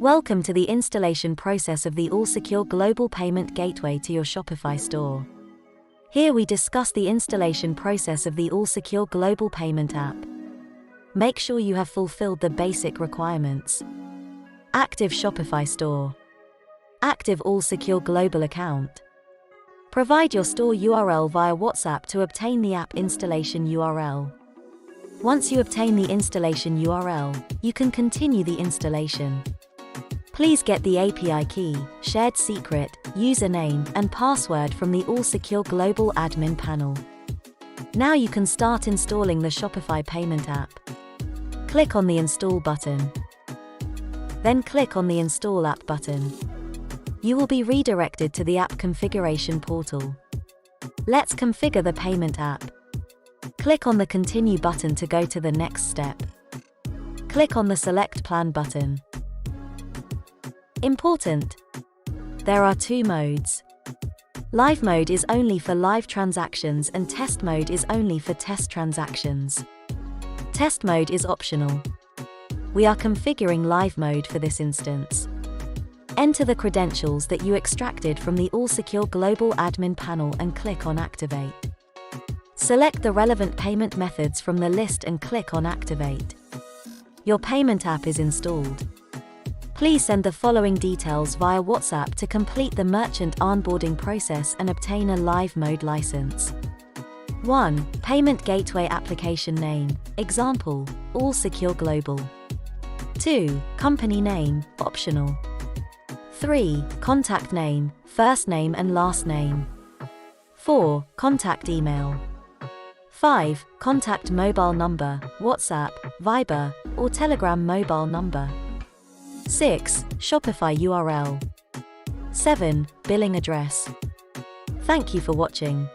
Welcome to the installation process of the AllSECURE Global Payment Gateway to your Shopify store. Here we discuss the installation process of the AllSECURE Global Payment app. Make sure you have fulfilled the basic requirements. Active Shopify store. Active AllSECURE Global account. Provide your store URL via WhatsApp to obtain the app installation URL. Once you obtain the installation URL, you can continue the installation. Please get the API key, shared secret, username, and password from the AllSECURE Global admin panel. Now you can start installing the Shopify payment app. Click on the Install button. Then click on the Install app button. You will be redirected to the app configuration portal. Let's configure the payment app. Click on the Continue button to go to the next step. Click on the Select Plan button. Important: there are two modes. Live mode is only for live transactions and test mode is only for test transactions. Test mode is optional. We are configuring live mode for this instance. Enter the credentials that you extracted from the AllSECURE Global admin panel and click on Activate. Select the relevant payment methods from the list and click on Activate. Your payment app is installed. Please send the following details via WhatsApp to complete the merchant onboarding process and obtain a live mode license. 1. Payment gateway application name, example, AllSECURE Global. 2. Company name, optional. 3. Contact name, first name and last name. 4. Contact email. 5. Contact mobile number, WhatsApp, Viber, or Telegram mobile number. 6. Shopify URL. 7. Billing address. Thank you for watching.